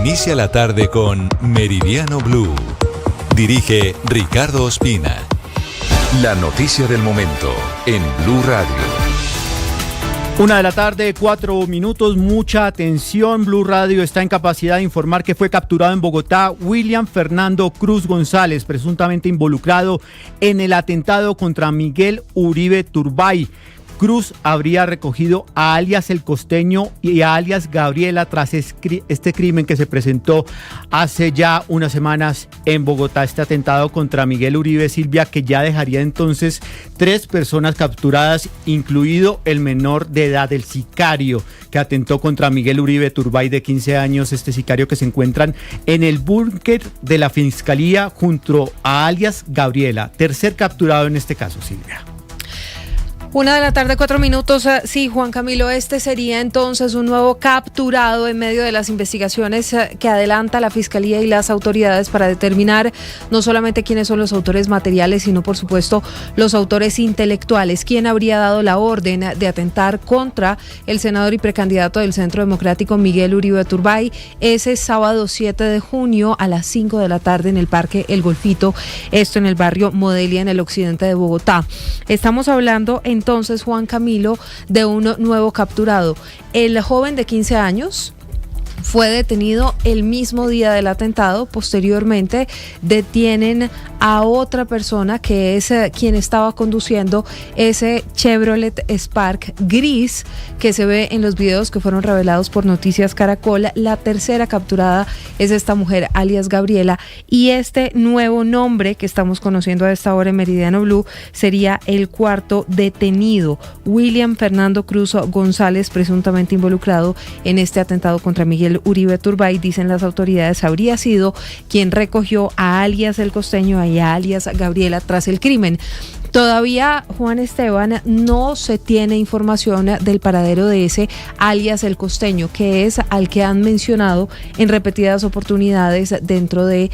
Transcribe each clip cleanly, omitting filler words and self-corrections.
Inicia la tarde con Meridiano Blue. Dirige Ricardo Ospina. La noticia del momento en Blue Radio. 1:04 p.m, mucha atención. Blue Radio está en capacidad de informar que fue capturado en Bogotá William Fernando Cruz González, presuntamente involucrado en el atentado contra Miguel Uribe Turbay. Cruz habría recogido a alias El Costeño y a alias Gabriela tras este crimen que se presentó hace ya unas semanas en Bogotá. Este atentado contra Miguel Uribe, Silvia, que ya dejaría entonces 3 personas capturadas, incluido el menor de edad, el sicario que atentó contra Miguel Uribe Turbay, de 15 años, este sicario que se encuentran en el búnker de la Fiscalía junto a alias Gabriela. Tercer capturado en este caso, Silvia. 1:04 p.m. Sí, Juan Camilo, este sería entonces un nuevo capturado en medio de las investigaciones que adelanta la Fiscalía y las autoridades para determinar no solamente quiénes son los autores materiales, sino por supuesto los autores intelectuales. ¿Quién habría dado la orden de atentar contra el senador y precandidato del Centro Democrático Miguel Uribe Turbay ese sábado 7 de junio a las 5 de la tarde en el Parque El Golfito, esto en el barrio Modelia, en el occidente de Bogotá? Estamos hablando entonces, Juan Camilo, de un nuevo capturado. El joven de 15 años fue detenido el mismo día del atentado. Posteriormente detienen a otra persona que es quien estaba conduciendo ese Chevrolet Spark gris que se ve en los videos que fueron revelados por Noticias Caracol. La tercera capturada es esta mujer, alias Gabriela, y este nuevo nombre que estamos conociendo a esta hora en Meridiano Blue sería el cuarto detenido, William Fernando Cruz González, presuntamente involucrado en este atentado contra Miguel Uribe Turbay. Dicen las autoridades, habría sido quien recogió a alias El Costeño y a alias Gabriela tras el crimen. Todavía, Juan Esteban, no se tiene información del paradero de ese alias El Costeño, que es al que han mencionado en repetidas oportunidades dentro de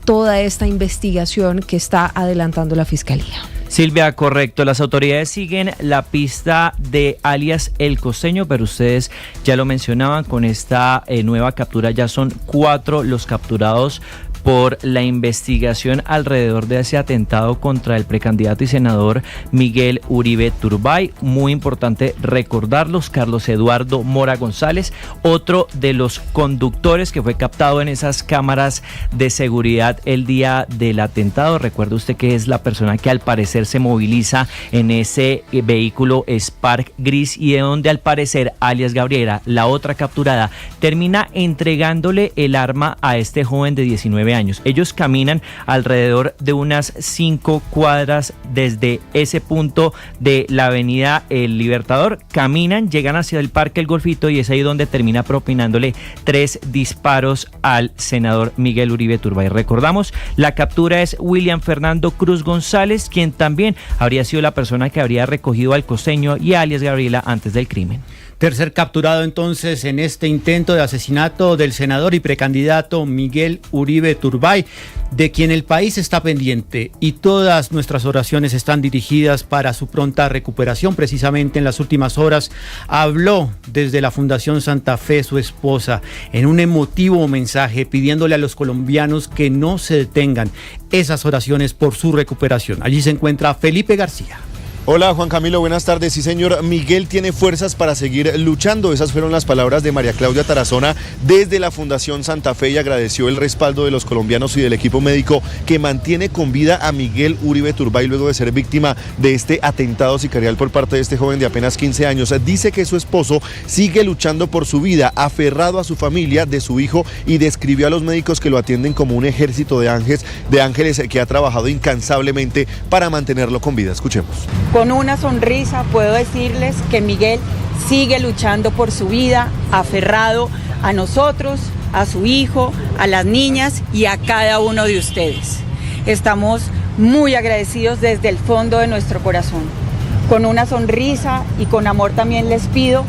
toda esta investigación que está adelantando la Fiscalía. Silvia, correcto. Las autoridades siguen la pista de alias El Costeño, pero ustedes ya lo mencionaban, con esta nueva captura ya son 4 los capturados por la investigación alrededor de ese atentado contra el precandidato y senador Miguel Uribe Turbay. Muy importante recordarlos: Carlos Eduardo Mora González, otro de los conductores que fue captado en esas cámaras de seguridad el día del atentado. Recuerde usted que es la persona que al parecer se moviliza en ese vehículo Spark gris y de donde al parecer alias Gabriela, la otra capturada, termina entregándole el arma a este joven de 19 años. Ellos caminan alrededor de unas 5 cuadras desde ese punto de la avenida El Libertador, caminan, llegan hacia el Parque El Golfito y es ahí donde termina propinándole 3 disparos al senador Miguel Uribe Turbay. Recordamos, la captura es William Fernando Cruz González, quien también habría sido la persona que habría recogido al Costeño y a alias Gabriela antes del crimen. Tercer capturado entonces en este intento de asesinato del senador y precandidato Miguel Uribe Turbay, de quien el país está pendiente y todas nuestras oraciones están dirigidas para su pronta recuperación. Precisamente en las últimas horas habló desde la Fundación Santa Fe su esposa en un emotivo mensaje pidiéndole a los colombianos que no se detengan esas oraciones por su recuperación. Allí se encuentra Felipe García. Hola Juan Camilo, buenas tardes. Sí señor, Miguel tiene fuerzas para seguir luchando. Esas fueron las palabras de María Claudia Tarazona desde la Fundación Santa Fe, y agradeció el respaldo de los colombianos y del equipo médico que mantiene con vida a Miguel Uribe Turbay luego de ser víctima de este atentado sicarial por parte de este joven de apenas 15 años. Dice que su esposo sigue luchando por su vida, aferrado a su familia, de su hijo, y describió a los médicos que lo atienden como un ejército de ángeles que ha trabajado incansablemente para mantenerlo con vida. Escuchemos. Con una sonrisa puedo decirles que Miguel sigue luchando por su vida, aferrado a nosotros, a su hijo, a las niñas y a cada uno de ustedes. Estamos muy agradecidos desde el fondo de nuestro corazón. Con una sonrisa y con amor también les pido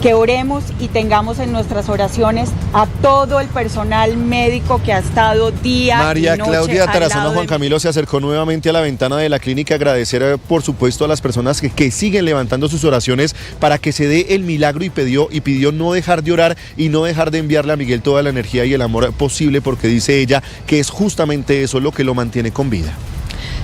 que oremos y tengamos en nuestras oraciones a todo el personal médico que ha estado día María y noche Claudia al Tarazona, lado Juan Camilo se acercó nuevamente a la ventana de la clínica a agradecer, por supuesto, a las personas que siguen levantando sus oraciones para que se dé el milagro y pidió no dejar de orar y no dejar de enviarle a Miguel toda la energía y el amor posible, porque dice ella que es justamente eso lo que lo mantiene con vida.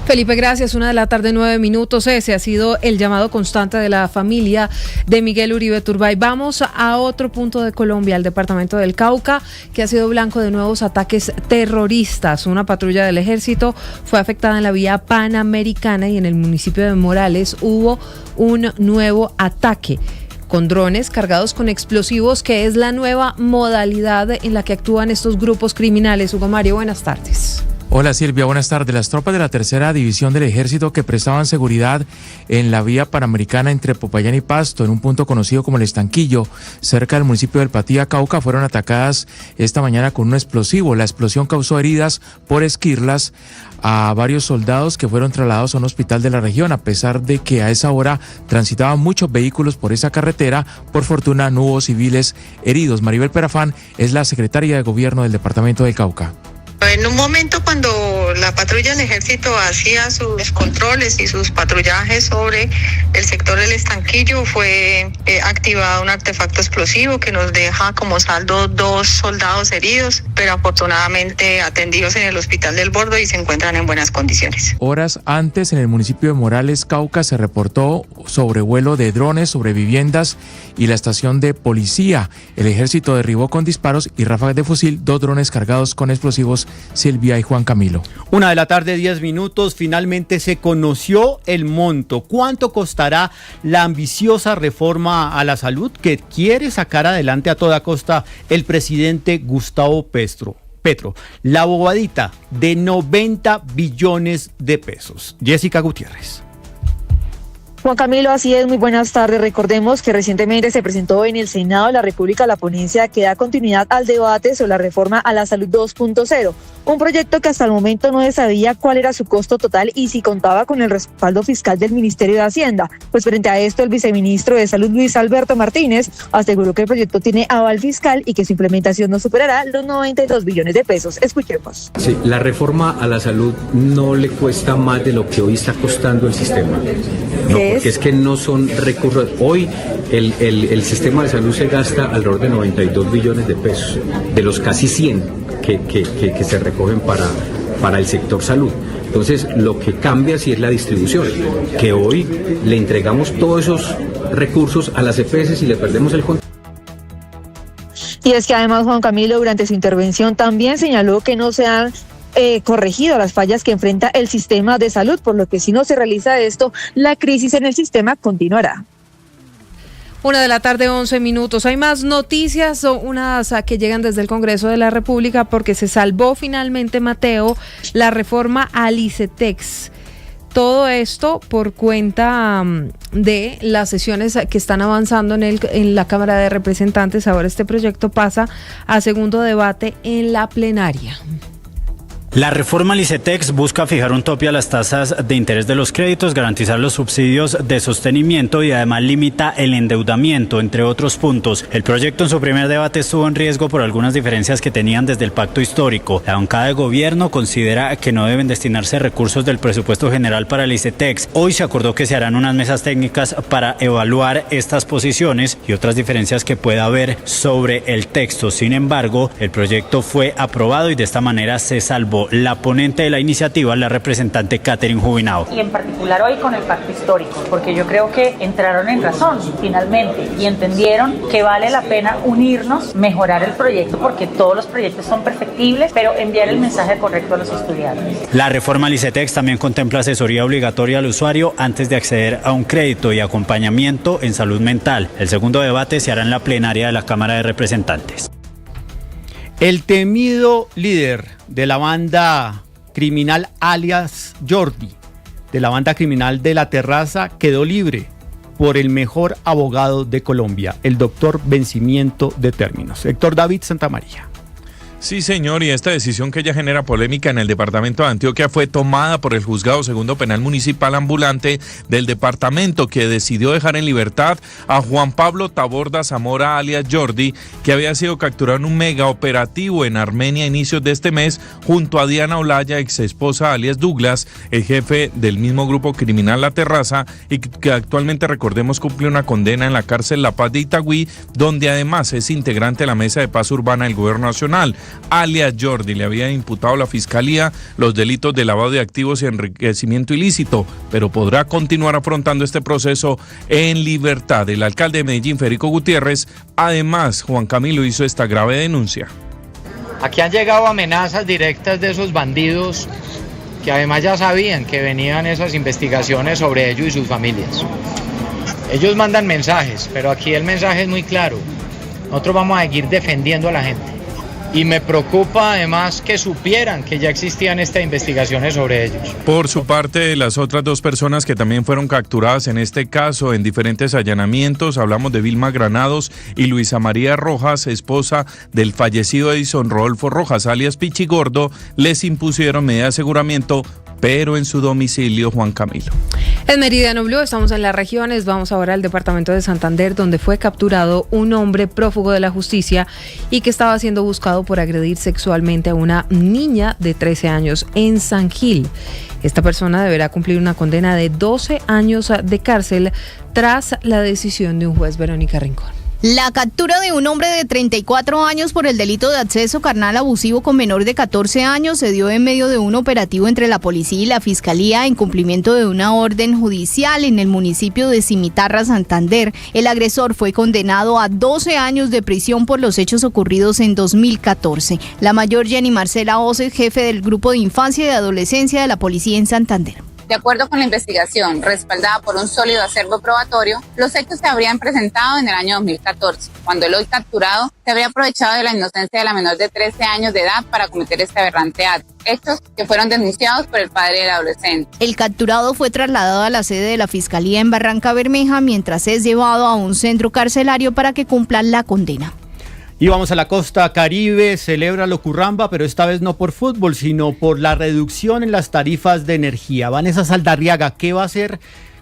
Felipe, gracias. 1:09 PM. Ese ha sido el llamado constante de la familia de Miguel Uribe Turbay. Vamos a otro punto de Colombia, el departamento del Cauca, que ha sido blanco de nuevos ataques terroristas. Una patrulla del ejército fue afectada en la vía Panamericana y en el municipio de Morales hubo un nuevo ataque con drones cargados con explosivos, que es la nueva modalidad en la que actúan estos grupos criminales. Hugo Mario, buenas tardes. Hola Silvia, buenas tardes. Las tropas de la tercera división del ejército que prestaban seguridad en la vía Panamericana entre Popayán y Pasto, en un punto conocido como el Estanquillo, cerca del municipio del Patía, Cauca, fueron atacadas esta mañana con un explosivo. La explosión causó heridas por esquirlas a varios soldados que fueron trasladados a un hospital de la región, a pesar de que a esa hora transitaban muchos vehículos por esa carretera. Por fortuna no hubo civiles heridos. Maribel Perafán es la secretaria de gobierno del departamento del Cauca. En un momento cuando la patrulla del ejército hacía sus controles y sus patrullajes sobre el sector del Estanquillo, fue activado un artefacto explosivo que nos deja como saldo 2 soldados heridos, pero afortunadamente atendidos en el hospital del Bordo y se encuentran en buenas condiciones. Horas antes, en el municipio de Morales, Cauca, se reportó sobrevuelo de drones sobre viviendas y la estación de policía. El ejército derribó con disparos y ráfagas de fusil 2 drones cargados con explosivos. Silvia y Juan Camilo. 1:10 PM. Finalmente se conoció el monto. ¿Cuánto costará la ambiciosa reforma a la salud que quiere sacar adelante a toda costa el presidente Gustavo Petro? La bobadita de 90 billones de pesos. Jessica Gutiérrez. Juan Camilo, así es, muy buenas tardes. Recordemos que recientemente se presentó en el Senado de la República la ponencia que da continuidad al debate sobre la reforma a la salud 2.0, un proyecto que hasta el momento no se sabía cuál era su costo total y si contaba con el respaldo fiscal del Ministerio de Hacienda. Pues frente a esto, el viceministro de Salud, Luis Alberto Martínez, aseguró que el proyecto tiene aval fiscal y que su implementación no superará los 92 billones de pesos. Escuchemos. Sí, la reforma a la salud no le cuesta más de lo que hoy está costando el sistema. No, porque es que no son recursos. Hoy el sistema de salud se gasta alrededor de 92 billones de pesos, de los casi 100 que se recogen para el sector salud. Entonces, lo que cambia sí es la distribución, que hoy le entregamos todos esos recursos a las EPS y le perdemos el control. Y es que además, Juan Camilo, durante su intervención también señaló que no se han corregido las fallas que enfrenta el sistema de salud, por lo que si no se realiza esto, la crisis en el sistema continuará. 1:11 PM. Hay más noticias, unas que llegan desde el Congreso de la República, porque se salvó finalmente, Mateo, la reforma al ICETEX. Todo esto por cuenta de las sesiones que están avanzando en la Cámara de Representantes. Ahora este proyecto pasa a segundo debate en la plenaria. La reforma al ICETEX busca fijar un tope a las tasas de interés de los créditos, garantizar los subsidios de sostenimiento y además limita el endeudamiento, entre otros puntos. El proyecto en su primer debate estuvo en riesgo por algunas diferencias que tenían desde el pacto histórico. La bancada de gobierno considera que no deben destinarse recursos del presupuesto general para el ICETEX. Hoy se acordó que se harán unas mesas técnicas para evaluar estas posiciones y otras diferencias que pueda haber sobre el texto. Sin embargo, el proyecto fue aprobado y de esta manera se salvó. La ponente de la iniciativa, la representante Catherine Jubinao. Y en particular hoy con el pacto histórico, porque yo creo que entraron en razón finalmente y entendieron que vale la pena unirnos, mejorar el proyecto, porque todos los proyectos son perfectibles, pero enviar el mensaje correcto a los estudiantes. La reforma al ICETEX también contempla asesoría obligatoria al usuario antes de acceder a un crédito y acompañamiento en salud mental. El segundo debate se hará en la plenaria de la Cámara de Representantes. El temido líder de la banda criminal alias Jordi, de la banda criminal de La Terraza, quedó libre por el mejor abogado de Colombia, el doctor Vencimiento de Términos. Héctor David Santamaría. Sí, señor, y esta decisión que ya genera polémica en el departamento de Antioquia fue tomada por el Juzgado Segundo Penal Municipal Ambulante del departamento, que decidió dejar en libertad a Juan Pablo Taborda Zamora, alias Jordi, que había sido capturado en un mega operativo en Armenia a inicios de este mes, junto a Diana Olaya, ex esposa alias Douglas, el jefe del mismo grupo criminal La Terraza, y que actualmente, recordemos, cumple una condena en la cárcel La Paz de Itagüí, donde además es integrante de la Mesa de Paz Urbana del Gobierno Nacional. Alias Jordi le había imputado a la Fiscalía los delitos de lavado de activos y enriquecimiento ilícito, pero podrá continuar afrontando este proceso en libertad. El alcalde de Medellín, Federico Gutiérrez, además, Juan Camilo, hizo esta grave denuncia. Aquí han llegado amenazas directas de esos bandidos que además ya sabían que venían esas investigaciones sobre ellos y sus familias. Ellos mandan mensajes, pero aquí el mensaje es muy claro. Nosotros vamos a seguir defendiendo a la gente. Y me preocupa además que supieran que ya existían estas investigaciones sobre ellos. Por su parte, las otras dos personas que también fueron capturadas en este caso en diferentes allanamientos, hablamos de Vilma Granados y Luisa María Rojas, esposa del fallecido Edison Rodolfo Rojas, alias Pichigordo, les impusieron medida de aseguramiento, pero en su domicilio, Juan Camilo. En Meridiano Blue estamos en las regiones, vamos ahora al departamento de Santander, donde fue capturado un hombre prófugo de la justicia y que estaba siendo buscado por agredir sexualmente a una niña de 13 años en San Gil. Esta persona deberá cumplir una condena de 12 años de cárcel tras la decisión de un juez. Verónica Rincón. La captura de un hombre de 34 años por el delito de acceso carnal abusivo con menor de 14 años se dio en medio de un operativo entre la policía y la fiscalía en cumplimiento de una orden judicial en el municipio de Cimitarra, Santander. El agresor fue condenado a 12 años de prisión por los hechos ocurridos en 2014. La mayor Jenny Marcela Oces, jefe del grupo de infancia y de adolescencia de la policía en Santander. De acuerdo con la investigación, respaldada por un sólido acervo probatorio, los hechos se habrían presentado en el año 2014, cuando el hoy capturado se habría aprovechado de la inocencia de la menor de 13 años de edad para cometer este aberrante acto. Hechos que fueron denunciados por el padre del adolescente. El capturado fue trasladado a la sede de la Fiscalía en Barranca Bermeja, mientras es llevado a un centro carcelario para que cumpla la condena. Y vamos a la costa Caribe, celebra Locurramba, pero esta vez no por fútbol, sino por la reducción en las tarifas de energía. Vanessa Saldarriaga, ¿qué va a hacer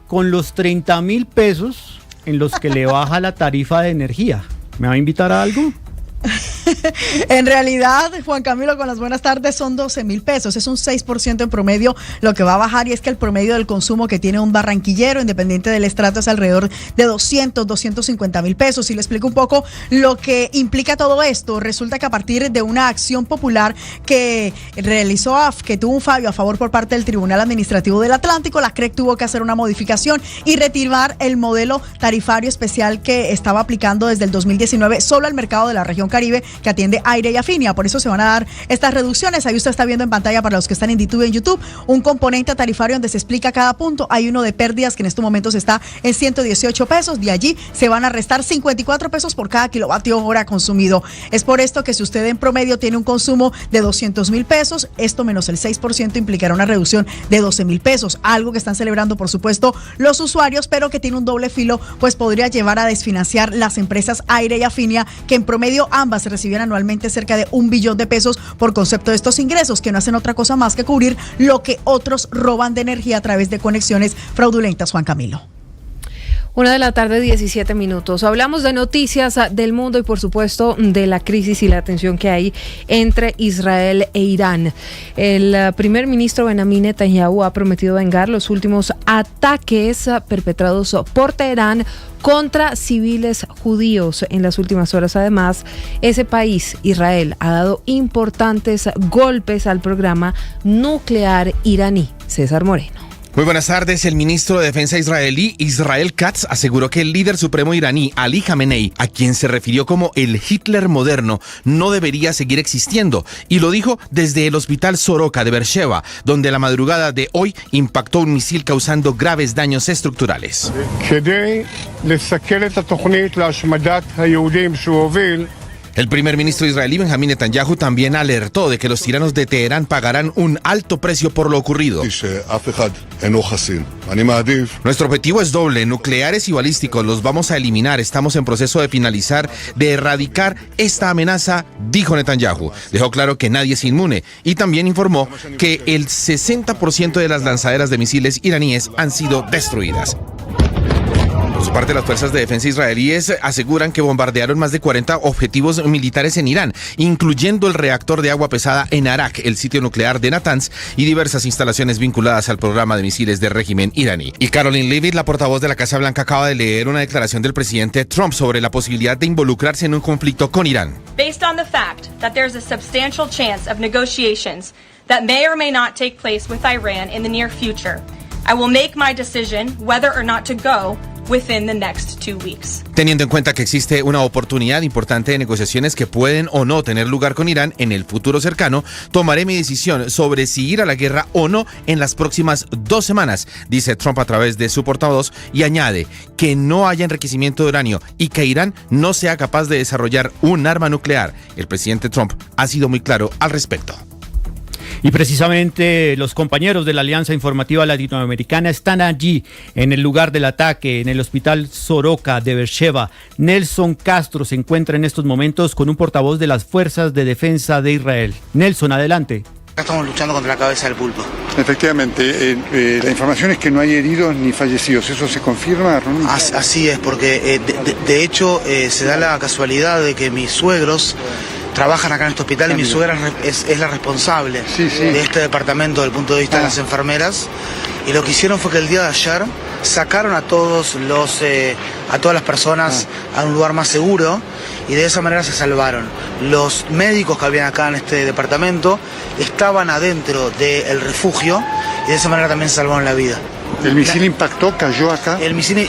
con los 30.000 pesos en los que le baja la tarifa de energía? ¿Me va a invitar a algo? En realidad, Juan Camilo, con las buenas tardes, son 12.000 pesos. Es un 6% en promedio lo que va a bajar, y es que el promedio del consumo que tiene un barranquillero, independiente del estrato, es alrededor de 250.000 pesos. Y le explico un poco lo que implica todo esto. Resulta que a partir de una acción popular que realizó que tuvo un fallo a favor por parte del Tribunal Administrativo del Atlántico, la CREC tuvo que hacer una modificación y retirar el modelo tarifario especial que estaba aplicando desde el 2019 solo al mercado de la región Caribe, que atiende Aire y Afinia. Por eso se van a dar estas reducciones. Ahí usted está viendo en pantalla, para los que están en YouTube, un componente tarifario donde se explica cada punto. Hay uno de pérdidas que en estos momentos está en 118 pesos. De allí se van a restar 54 pesos por cada kilovatio hora consumido. Es por esto que si usted en promedio tiene un consumo de 200.000 pesos, esto menos el 6% implicará una reducción de 12.000 pesos. Algo que están celebrando, por supuesto, los usuarios, pero que tiene un doble filo, pues podría llevar a desfinanciar las empresas Aire y Afinia, que en promedio ambas reciben anualmente cerca de 1 billón de pesos por concepto de estos ingresos, que no hacen otra cosa más que cubrir lo que otros roban de energía a través de conexiones fraudulentas. Juan Camilo. 1:17 p.m. Hablamos de noticias del mundo y, por supuesto, de la crisis y la tensión que hay entre Israel e Irán. El primer ministro Benjamin Netanyahu ha prometido vengar los últimos ataques perpetrados por Teherán contra civiles judíos en las últimas horas. Además, ese país, Israel, ha dado importantes golpes al programa nuclear iraní. César Moreno. Muy buenas tardes. El ministro de Defensa israelí, Israel Katz, aseguró que el líder supremo iraní, Ali Khamenei, a quien se refirió como el Hitler moderno, no debería seguir existiendo. Y lo dijo desde el hospital Soroka de Beersheba, donde la madrugada de hoy impactó un misil causando graves daños estructurales. El primer ministro israelí Benjamín Netanyahu también alertó de que los tiranos de Teherán pagarán un alto precio por lo ocurrido. Nuestro objetivo es doble, nucleares y balísticos, los vamos a eliminar. Estamos en proceso de finalizar, de erradicar esta amenaza, dijo Netanyahu. Dejó claro que nadie es inmune y también informó que el 60% de las lanzaderas de misiles iraníes han sido destruidas. Por su parte, las fuerzas de defensa israelíes aseguran que bombardearon más de 40 objetivos militares en Irán, incluyendo el reactor de agua pesada en Arak, el sitio nuclear de Natanz y diversas instalaciones vinculadas al programa de misiles del régimen iraní. Y Caroline Leavitt, la portavoz de la Casa Blanca, acaba de leer una declaración del presidente Trump sobre la posibilidad de involucrarse en un conflicto con Irán. Based on the fact that there's a substantial chance of negotiations that may or may not take place with Iran in the near future, I will make my decision whether or not to go within the next 2 weeks. Teniendo en cuenta que existe una oportunidad importante de negociaciones que pueden o no tener lugar con Irán en el futuro cercano, tomaré mi decisión sobre si ir a la guerra o no en las próximas 2 semanas, dice Trump a través de su portavoz, y añade que no haya enriquecimiento de uranio y que Irán no sea capaz de desarrollar un arma nuclear. El presidente Trump ha sido muy claro al respecto. Y precisamente los compañeros de la Alianza Informativa Latinoamericana están allí en el lugar del ataque, en el hospital Soroka de Beersheba. Nelson Castro se encuentra en estos momentos con un portavoz de las Fuerzas de Defensa de Israel. Nelson, adelante. Acá estamos luchando contra la cabeza del pulpo. Efectivamente, la información es que no hay heridos ni fallecidos. ¿Eso se confirma, Ronnie? Así es, porque de hecho se da la casualidad de que mis suegros trabajan acá en este hospital y mi suegra es la responsable de este departamento desde el punto de vista de las enfermeras. Y lo que hicieron fue que el día de ayer sacaron a todas las personas a un lugar más seguro y de esa manera se salvaron. Los médicos que habían acá en este departamento estaban adentro del refugio y de esa manera también se salvaron la vida. ¿El misil impactó, cayó acá? El misil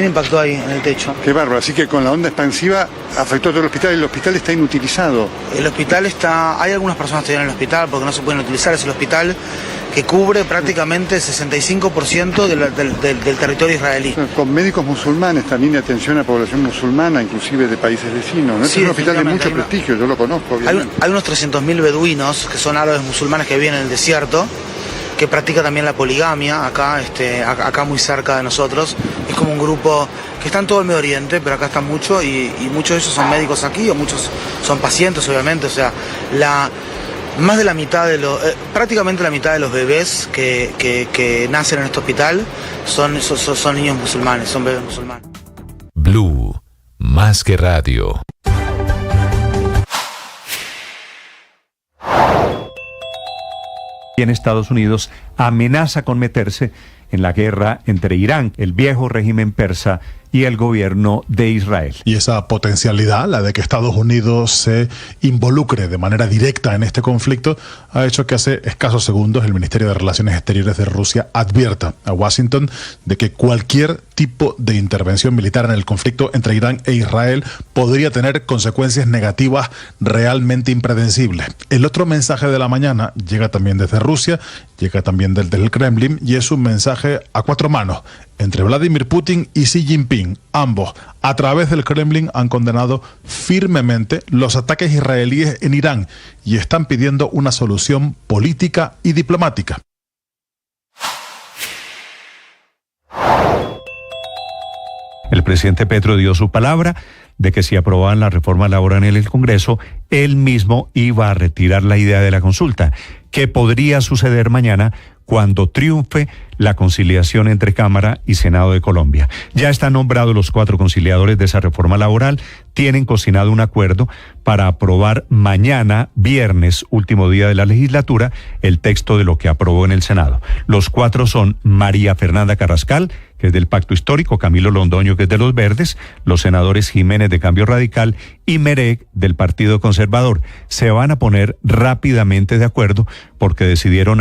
impactó ahí, en el techo. Qué bárbaro, así que con la onda expansiva afectó todo el hospital está inutilizado. El hospital hay algunas personas todavía en el hospital porque no se pueden utilizar, es el hospital que cubre prácticamente el 65% del territorio israelí. Con médicos musulmanes, también de atención a población musulmana, inclusive de países vecinos, ¿no? Sí, es un hospital de mucho prestigio, yo lo conozco, obviamente. Hay unos 300.000 beduinos, que son árabes musulmanes que viven en el desierto, que practica también la poligamia, acá muy cerca de nosotros. Es como un grupo que está en todo el Medio Oriente, pero acá está mucho, y muchos de ellos son médicos aquí, o muchos son pacientes, obviamente. O sea, más de la mitad prácticamente la mitad de los bebés que nacen en este hospital son niños musulmanes, son bebés musulmanes. Blue, más que radio. En Estados Unidos amenaza con meterse en la guerra entre Irán, el viejo régimen persa, y el gobierno de Israel. Y esa potencialidad, la de que Estados Unidos se involucre de manera directa en este conflicto, ha hecho que hace escasos segundos el Ministerio de Relaciones Exteriores de Rusia advierta a Washington de que cualquier tipo de intervención militar en el conflicto entre Irán e Israel podría tener consecuencias negativas realmente impredecibles. El otro mensaje de la mañana llega también desde Rusia, llega también desde el Kremlin, y es un mensaje a 4 manos entre Vladimir Putin y Xi Jinping. Ambos, a través del Kremlin, han condenado firmemente los ataques israelíes en Irán y están pidiendo una solución política y diplomática. El presidente Petro dio su palabra de que si aprobaban la reforma laboral en el Congreso, él mismo iba a retirar la idea de la consulta, que podría suceder mañana cuando triunfe la conciliación entre Cámara y Senado de Colombia. Ya están nombrados los 4 conciliadores de esa reforma laboral, tienen cocinado un acuerdo para aprobar mañana, viernes, último día de la legislatura, el texto de lo que aprobó en el Senado. Los 4 son María Fernanda Carrascal, que es del Pacto Histórico, Camilo Londoño, que es de los Verdes, los senadores Jiménez de Cambio Radical y Mereg del Partido Conservador. Se van a poner rápidamente de acuerdo porque decidieron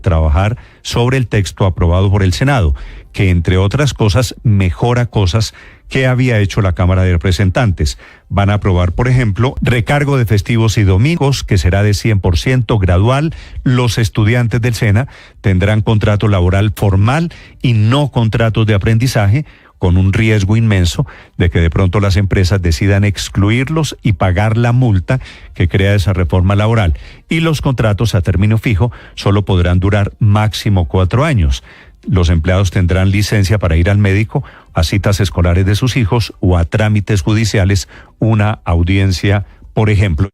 trabajar sobre el texto aprobado por el Senado, que entre otras cosas mejora cosas que había hecho la Cámara de Representantes. Van a aprobar, por ejemplo, recargo de festivos y domingos, que será de 100% gradual. Los estudiantes del SENA tendrán contrato laboral formal y no contratos de aprendizaje, con un riesgo inmenso de que de pronto las empresas decidan excluirlos y pagar la multa que crea esa reforma laboral. Y los contratos a término fijo solo podrán durar máximo 4 años. Los empleados tendrán licencia para ir al médico, a citas escolares de sus hijos o a trámites judiciales, una audiencia, por ejemplo.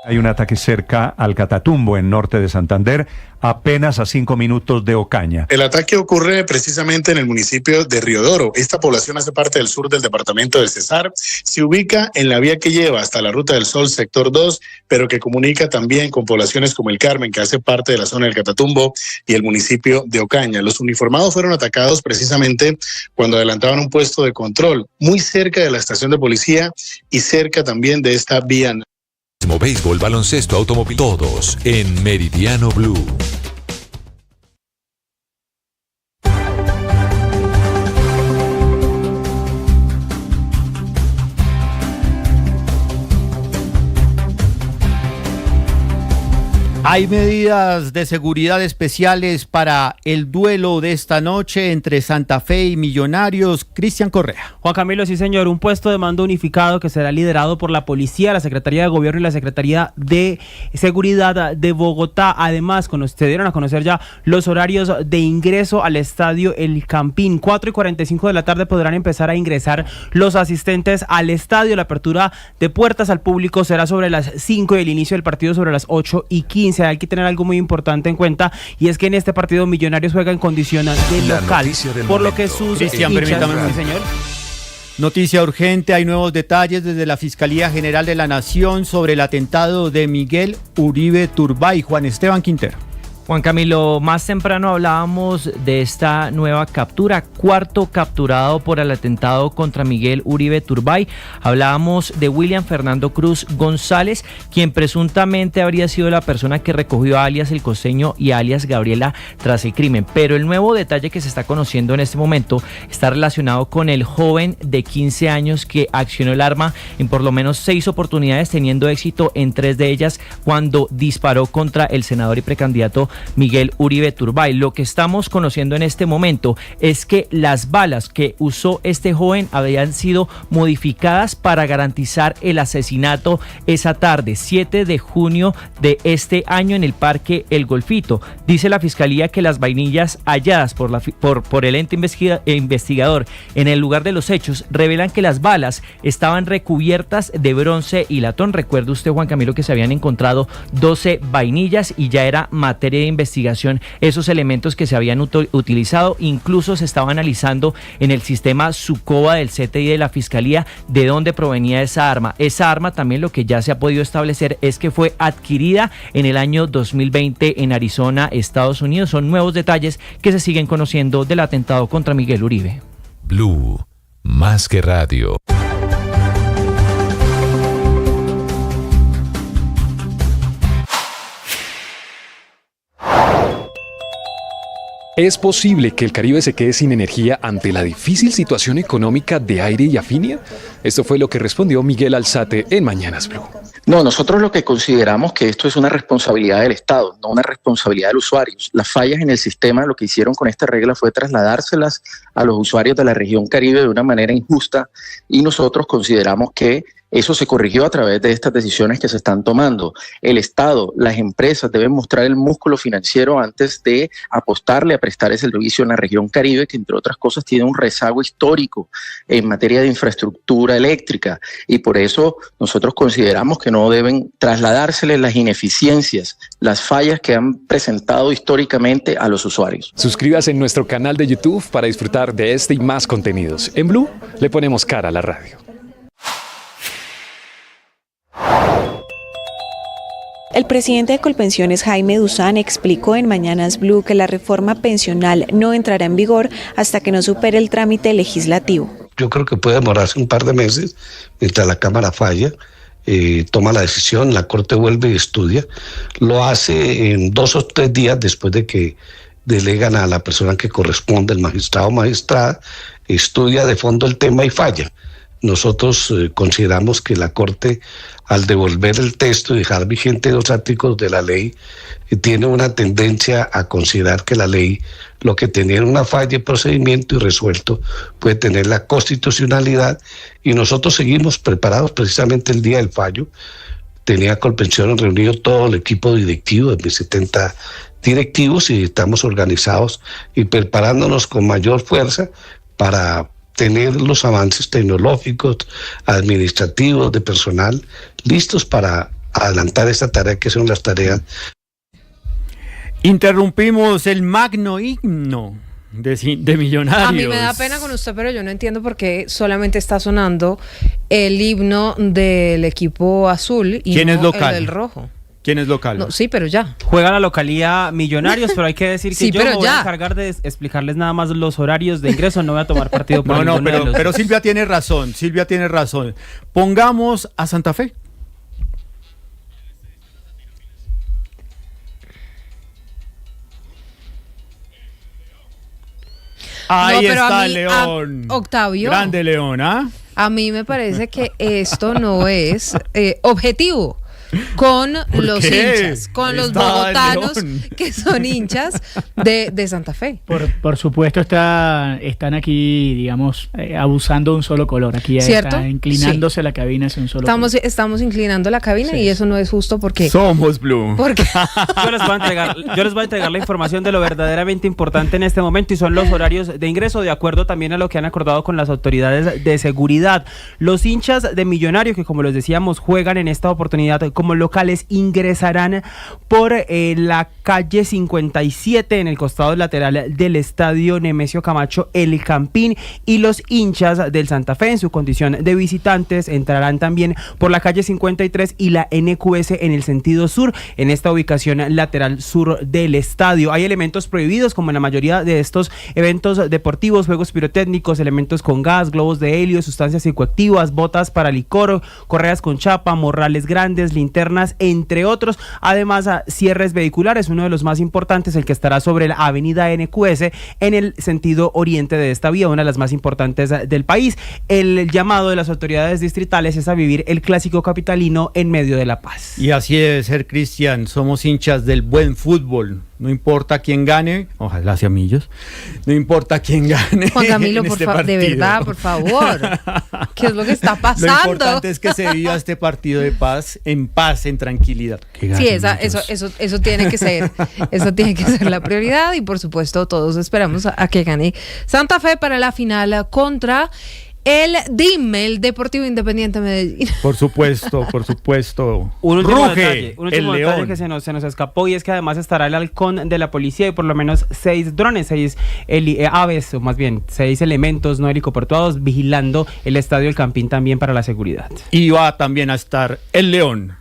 Hay un ataque cerca al Catatumbo, en norte de Santander, apenas a 5 minutos de Ocaña. El ataque ocurre precisamente en el municipio de Riodoro. Esta población hace parte del sur del departamento del Cesar. Se ubica en la vía que lleva hasta la Ruta del Sol, sector 2, pero que comunica también con poblaciones como el Carmen, que hace parte de la zona del Catatumbo, y el municipio de Ocaña. Los uniformados fueron atacados precisamente cuando adelantaban un puesto de control, muy cerca de la estación de policía y cerca también de esta vía. Béisbol, baloncesto, automóvil, todos en Meridiano Blue. Hay medidas de seguridad especiales para el duelo de esta noche entre Santa Fe y Millonarios. Cristian Correa. Juan Camilo, sí señor, un puesto de mando unificado que será liderado por la policía, la Secretaría de Gobierno y la Secretaría de Seguridad de Bogotá. Además, se dieron a conocer ya los horarios de ingreso al estadio El Campín. 4:45 de la tarde podrán empezar a ingresar los asistentes al estadio. La apertura de puertas al público será sobre las 5 y el inicio del partido sobre las 8:15. Hay que tener algo muy importante en cuenta, y es que en este partido Millonarios juega en condición de local, por lo que sus Cristian, permítame, sí, señor. Noticia urgente, hay nuevos detalles desde la Fiscalía General de la Nación sobre el atentado de Miguel Uribe Turbay. Juan Esteban Quintero. Juan Camilo, más temprano hablábamos de esta nueva captura, cuarto capturado por el atentado contra Miguel Uribe Turbay. Hablábamos de William Fernando Cruz González, quien presuntamente habría sido la persona que recogió a alias El Costeño y a alias Gabriela tras el crimen. Pero el nuevo detalle que se está conociendo en este momento está relacionado con el joven de 15 años que accionó el arma en por lo menos 6 oportunidades, teniendo éxito en 3 de ellas cuando disparó contra el senador y precandidato Miguel Uribe Turbay. Lo que estamos conociendo en este momento es que las balas que usó este joven habían sido modificadas para garantizar el asesinato esa tarde, 7 de junio de este año, en el Parque El Golfito. Dice la Fiscalía que las vainillas halladas por el ente investigador en el lugar de los hechos revelan que las balas estaban recubiertas de bronce y latón. Recuerde usted, Juan Camilo, que se habían encontrado 12 vainillas y ya era materia de investigación esos elementos que se habían utilizado. Incluso se estaba analizando en el sistema Sucoba del CTI de la Fiscalía de dónde provenía esa arma. Esa arma también, lo que ya se ha podido establecer es que fue adquirida en el año 2020 en Arizona, Estados Unidos. Son nuevos detalles que se siguen conociendo del atentado contra Miguel Uribe. Blue, más que radio. ¿Es posible que el Caribe se quede sin energía ante la difícil situación económica de Aire y Afinia? Esto fue lo que respondió Miguel Alzate en Mañanas Blue. No, nosotros lo que consideramos que esto es una responsabilidad del Estado, no una responsabilidad de los usuarios. Las fallas en el sistema, lo que hicieron con esta regla fue trasladárselas a los usuarios de la región Caribe de una manera injusta, y nosotros consideramos que eso se corrigió a través de estas decisiones que se están tomando. El Estado, las empresas deben mostrar el músculo financiero antes de apostarle a prestar ese servicio en la región Caribe, que entre otras cosas tiene un rezago histórico en materia de infraestructura eléctrica, y por eso nosotros consideramos que no deben trasladárseles las ineficiencias, las fallas que han presentado históricamente a los usuarios. Suscríbase en nuestro canal de YouTube para disfrutar de este y más contenidos. En Blue le ponemos cara a la radio. El presidente de Colpensiones, Jaime Duzán, explicó en Mañanas Blue que la reforma pensional no entrará en vigor hasta que no supere el trámite legislativo. Yo creo que puede demorarse un par de meses mientras la Cámara falla, toma la decisión, la Corte vuelve y estudia. Lo hace en 2 o 3 días después de que delegan a la persona que corresponde, el magistrado o magistrada, estudia de fondo el tema y falla. nosotros consideramos que la Corte, al devolver el texto y dejar vigente 2 artículos de la ley, tiene una tendencia a considerar que la ley, lo que tenía en una falla de procedimiento y resuelto, puede tener la constitucionalidad, y nosotros seguimos preparados. Precisamente el día del fallo tenía Colpensiones reunido todo el equipo directivo de mis 70 directivos, y estamos organizados y preparándonos con mayor fuerza para tener los avances tecnológicos, administrativos, de personal, listos para adelantar esta tarea, que son las tareas. Interrumpimos el magno himno de Millonarios. A mí me da pena con usted, pero yo no entiendo por qué solamente está sonando el himno del equipo azul y ¿quién no es local? el del rojo. ¿Quién es local? No, sí, pero ya. Juega la localía Millonarios, pero hay que decir que Sí, yo me pero voy ya. a encargar de explicarles nada más los horarios de ingreso. No voy a tomar partido por ninguno de los pero dos. Silvia tiene razón. Pongamos a Santa Fe. Ahí pero está a mí, León. Octavio. Grande León, ¿ah? A mí me parece que esto no es objetivo con los qué? hinchas, con los Está bogotanos León. que son hinchas de Santa Fe. Por supuesto están aquí, digamos, abusando de un solo color. Aquí ya ¿Cierto? está inclinándose la cabina hacia un solo color. Estamos inclinando la cabina y eso no es justo porque... Somos Blue. Porque Yo les voy a entregar la información de lo verdaderamente importante en este momento, y son los horarios de ingreso, de acuerdo también a lo que han acordado con las autoridades de seguridad. Los hinchas de Millonarios, que como les decíamos juegan en esta oportunidad como locales, ingresarán por la calle 57 en el costado lateral del estadio Nemesio Camacho, El Campín, y los hinchas del Santa Fe en su condición de visitantes entrarán también por la calle 53 y la NQS en el sentido sur, en esta ubicación lateral sur del estadio. Hay elementos prohibidos, como en la mayoría de estos eventos deportivos: juegos pirotécnicos, elementos con gas, globos de helio, sustancias psicoactivas, botas para licor, correas con chapa, morrales grandes, linternas, entre otros. Además, cierres vehiculares, uno de los más importantes, el que estará sobre la avenida NQS en el sentido oriente de esta vía, una de las más importantes del país. El llamado de las autoridades distritales es a vivir el clásico capitalino en medio de la paz. Y así debe ser, Cristian. Somos hinchas del buen fútbol. No importa quién gane, ojalá sea Millos, no importa quién gane. Juan Camilo, en este partido. de verdad, por favor. ¿Qué es lo que está pasando? Lo importante es que se viva este partido de paz, en tranquilidad. Sí, eso tiene que ser. Eso tiene que ser la prioridad, y por supuesto todos esperamos a que gane Santa Fe para la final contra el DIM, el Deportivo Independiente Medellín. Por supuesto. Un último Ruge, detalle el León. que se nos escapó, y es que además estará el halcón de la policía y por lo menos 6 drones, 6 aves, o más bien 6 elementos no helicoportados vigilando el estadio El Campín también para la seguridad. Y va también a estar el León.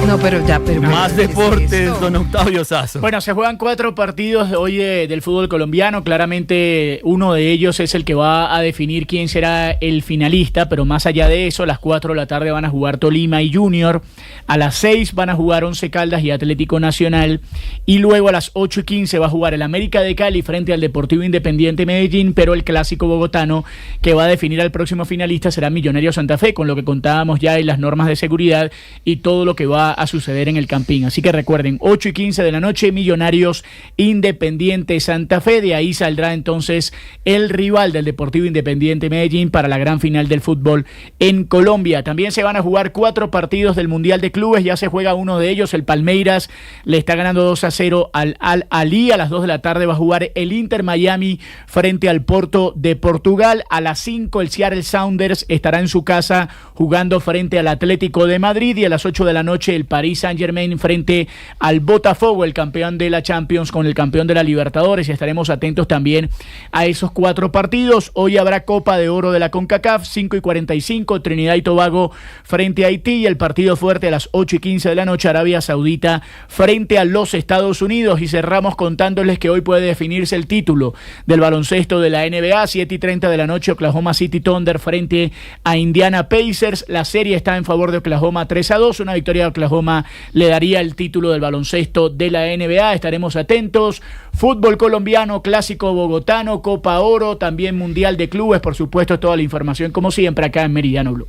No, pero más deportes, don Octavio Sazo. Bueno, se juegan 4 partidos hoy del fútbol colombiano. Claramente uno de ellos es el que va a definir quién será el finalista, pero más allá de eso, a las 4 de la tarde van a jugar Tolima y Junior, a las 6 van a jugar Once Caldas y Atlético Nacional, y luego a las 8:15 va a jugar el América de Cali frente al Deportivo Independiente Medellín, pero el clásico bogotano que va a definir al próximo finalista será Millonarios Santa Fe, con lo que contábamos ya en las normas de seguridad y todo lo que va a suceder en el Campín. Así que recuerden, 8:15 de la noche, Millonarios Independiente Santa Fe. De ahí saldrá entonces el rival del Deportivo Independiente Medellín para la gran final del fútbol en Colombia. También se van a jugar 4 partidos del Mundial de Clubes. Ya se juega uno de ellos. El Palmeiras le está ganando 2-0 al Al-Ahly. A las 2 de la tarde va a jugar el Inter Miami frente al Porto de Portugal. A las 5 el Seattle Sounders estará en su casa jugando frente al Atlético de Madrid, y a las 8 de la noche el Paris Saint-Germain frente al Botafogo, el campeón de la Champions con el campeón de la Libertadores, y estaremos atentos también a esos 4 partidos. Hoy habrá Copa de Oro de la CONCACAF, 5:45, Trinidad y Tobago frente a Haití, y el partido fuerte a las 8:15 de la noche, Arabia Saudita frente a los Estados Unidos. Y cerramos contándoles que hoy puede definirse el título del baloncesto de la NBA, 7:30 de la noche, Oklahoma City Thunder frente a Indiana Pacers. La serie está en favor de Oklahoma 3-2, una victoria de Oklahoma Oklahoma le daría el título del baloncesto de la NBA. Estaremos atentos. Fútbol colombiano, clásico bogotano, Copa Oro, también Mundial de Clubes, por supuesto, toda la información como siempre acá en Meridiano Blue.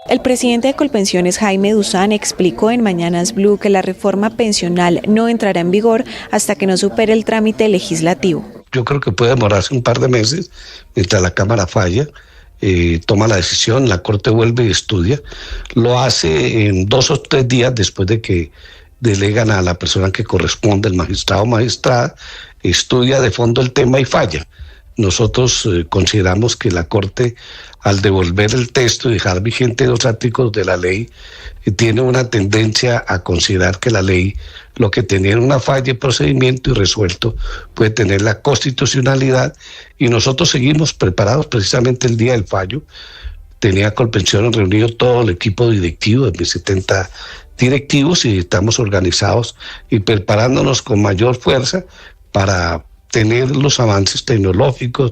El presidente de Colpensiones, Jaime Duzán, explicó en Mañanas Blue que la reforma pensional no entrará en vigor hasta que no supere el trámite legislativo. Yo creo que puede demorarse un par de meses mientras la Cámara falla, toma la decisión, la Corte vuelve y estudia. Lo hace en 2 o 3 días después de que delegan a la persona que corresponde, el magistrado o magistrada, estudia de fondo el tema y falla. Nosotros consideramos que la Corte, al devolver el texto y dejar vigente 2 artículos de la ley, tiene una tendencia a considerar que la ley, lo que tenía una falla de procedimiento y resuelto, puede tener la constitucionalidad, y nosotros seguimos preparados. Precisamente el día del fallo tenía Colpensiones reunido todo el equipo directivo de 70 directivos, y estamos organizados y preparándonos con mayor fuerza para tener los avances tecnológicos,